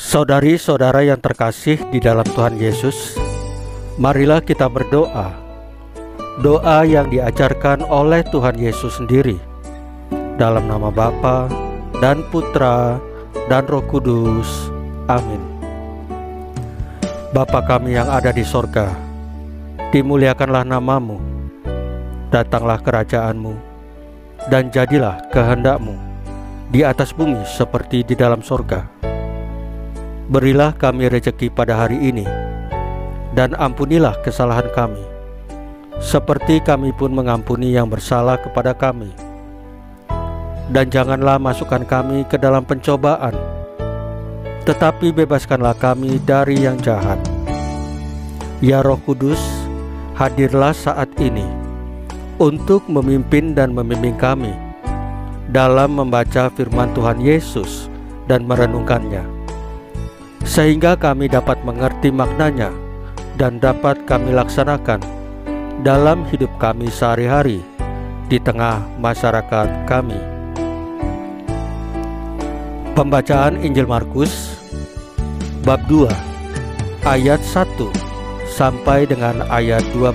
Saudari-saudara yang terkasih di dalam Tuhan Yesus, marilah kita berdoa. Doa yang diajarkan oleh Tuhan Yesus sendiri. Dalam nama Bapa dan Putra dan Roh Kudus. Amin. Bapa kami yang ada di sorga, dimuliakanlah namamu. Datanglah kerajaanmu, dan jadilah kehendakmu di atas bumi seperti di dalam sorga. Berilah kami rejeki pada hari ini, dan ampunilah kesalahan kami, seperti kami pun mengampuni yang bersalah kepada kami. Dan janganlah masukkan kami ke dalam pencobaan, tetapi bebaskanlah kami dari yang jahat. Ya Roh Kudus, hadirlah saat ini untuk memimpin dan membimbing kami dalam membaca firman Tuhan Yesus dan merenungkannya, sehingga kami dapat mengerti maknanya dan dapat kami laksanakan dalam hidup kami sehari-hari di tengah masyarakat kami. Pembacaan Injil Markus bab 2 ayat 1 sampai dengan ayat 12.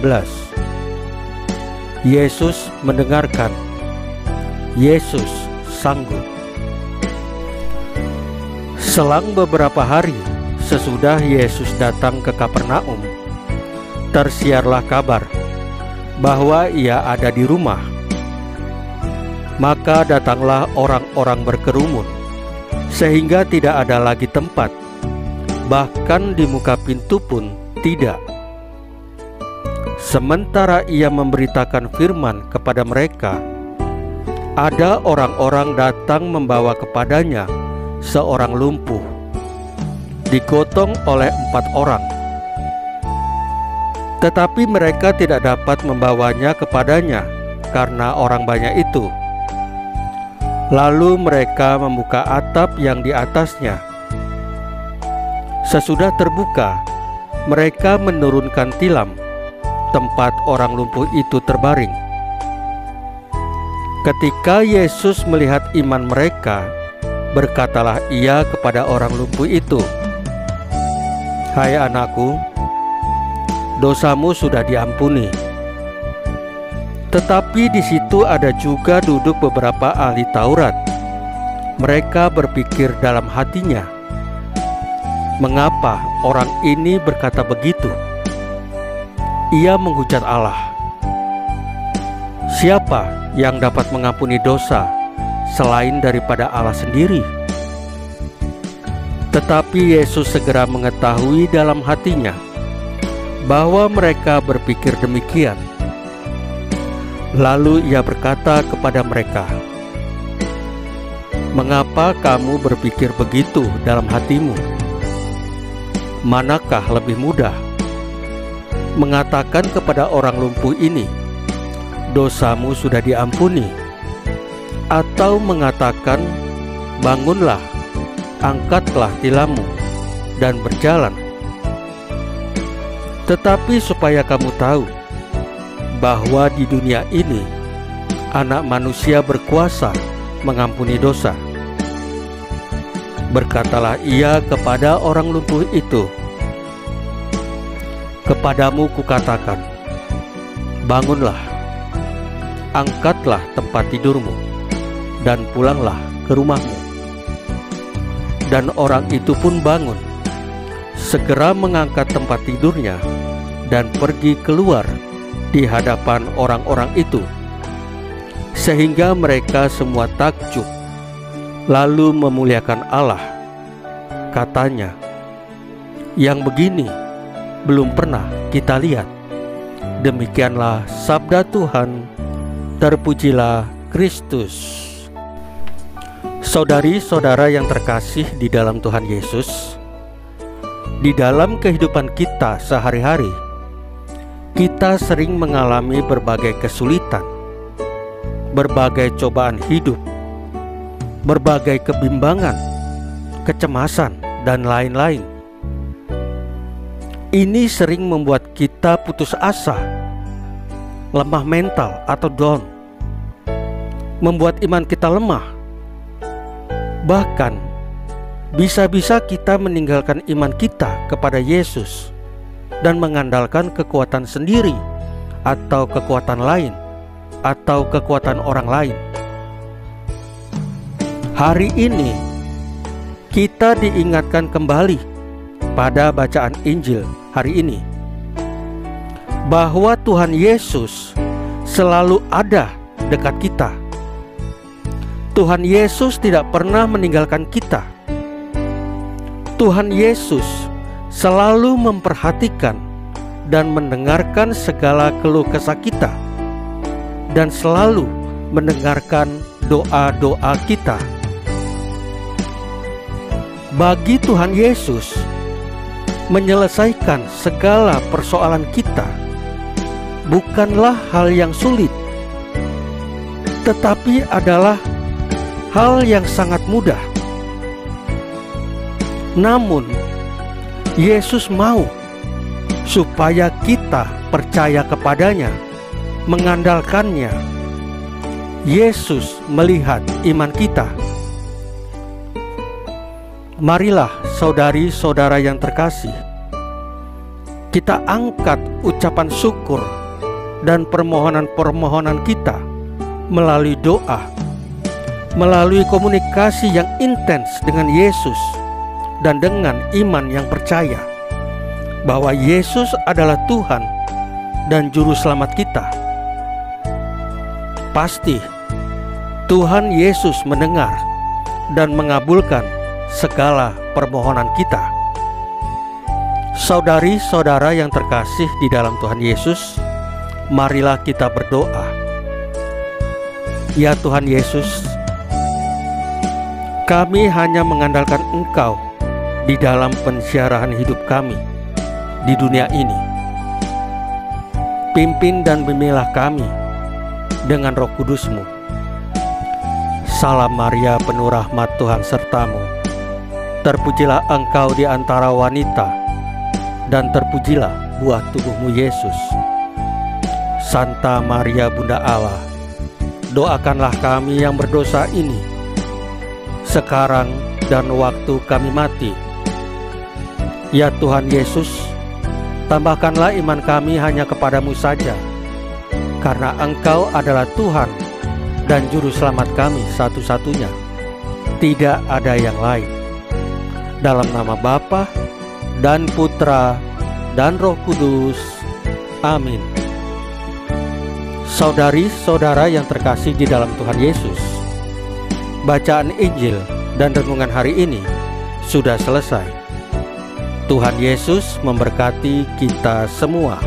Yesus mendengarkan. Yesus sanggup. Selang beberapa hari sesudah Yesus datang ke Kapernaum, tersiarlah kabar bahwa ia ada di rumah. Maka datanglah orang-orang berkerumun, sehingga tidak ada lagi tempat, bahkan di muka pintu pun tidak. Sementara ia memberitakan firman kepada mereka, ada orang-orang datang membawa kepadanya seorang lumpuh, digotong oleh 4 orang. Tetapi mereka tidak dapat membawanya kepadanya karena orang banyak itu. Lalu mereka membuka atap yang di atasnya. Sesudah terbuka, mereka menurunkan tilam tempat orang lumpuh itu terbaring. Ketika Yesus melihat iman mereka, berkatalah ia kepada orang lumpuh itu, "Hai anakku, dosamu sudah diampuni." Tetapi di situ ada juga duduk beberapa ahli Taurat. Mereka berpikir dalam hatinya, "Mengapa orang ini berkata begitu? Ia menghujat Allah. Siapa yang dapat mengampuni dosa selain daripada Allah sendiri?" Tetapi Yesus segera mengetahui dalam hatinya bahwa mereka berpikir demikian. Lalu ia berkata kepada mereka, "Mengapa kamu berpikir begitu dalam hatimu? Manakah lebih mudah, mengatakan kepada orang lumpuh ini, 'Dosamu sudah diampuni,' atau mengatakan, 'Bangunlah, angkatlah tilammu dan berjalan'? Tetapi supaya kamu tahu bahwa di dunia ini Anak Manusia berkuasa mengampuni dosa." Berkatalah ia kepada orang lumpuh itu, "Kepadamu kukatakan, bangunlah, angkatlah tempat tidurmu, dan pulanglah ke rumahmu." Dan orang itu pun bangun, segera mengangkat tempat tidurnya, dan pergi keluar di hadapan orang-orang itu, sehingga mereka semua takjub, lalu memuliakan Allah. Katanya, "Yang begini belum pernah kita lihat." Demikianlah sabda Tuhan. Terpujilah Kristus. Saudari-saudara yang terkasih di dalam Tuhan Yesus, di dalam kehidupan kita sehari-hari, kita sering mengalami berbagai kesulitan, berbagai cobaan hidup, berbagai kebimbangan, kecemasan, dan lain-lain. Ini sering membuat kita putus asa, lemah mental atau down, membuat iman kita lemah. Bahkan bisa-bisa kita meninggalkan iman kita kepada Yesus dan mengandalkan kekuatan sendiri atau kekuatan lain atau kekuatan orang lain. Hari ini kita diingatkan kembali pada bacaan Injil hari ini bahwa Tuhan Yesus selalu ada dekat kita. Tuhan Yesus tidak pernah meninggalkan kita. Tuhan Yesus selalu memperhatikan dan mendengarkan segala keluh kesah kita, dan selalu mendengarkan doa-doa kita. Bagi Tuhan Yesus, menyelesaikan segala persoalan kita bukanlah hal yang sulit, tetapi adalah hal yang sangat mudah. Namun, Yesus mau supaya kita percaya kepadanya, mengandalkannya. Yesus melihat iman kita. Marilah saudari-saudara yang terkasih, kita angkat ucapan syukur dan permohonan-permohonan kita melalui doa, melalui komunikasi yang intens dengan Yesus, dan dengan iman yang percaya bahwa Yesus adalah Tuhan dan Juru Selamat kita. Pasti Tuhan Yesus mendengar dan mengabulkan segala permohonan kita. Saudari-saudara yang terkasih di dalam Tuhan Yesus, marilah kita berdoa. Ya Tuhan Yesus, kami hanya mengandalkan Engkau di dalam pensiarahan hidup kami di dunia ini. Pimpin dan bimbinglah kami dengan Roh Kudus-Mu. Salam Maria, penuh rahmat, Tuhan sertamu. Terpujilah Engkau di antara wanita, dan terpujilah buah tubuhmu Yesus. Santa Maria Bunda Allah, doakanlah kami yang berdosa ini, sekarang dan waktu kami mati. Ya Tuhan Yesus, tambahkanlah iman kami hanya kepadamu saja, karena Engkau adalah Tuhan dan Juru Selamat kami satu-satunya. Tidak ada yang lain. Dalam nama Bapa dan Putra dan Roh Kudus. Amin. Saudari-saudara yang terkasih di dalam Tuhan Yesus, bacaan Injil dan renungan hari ini sudah selesai. Tuhan Yesus memberkati kita semua.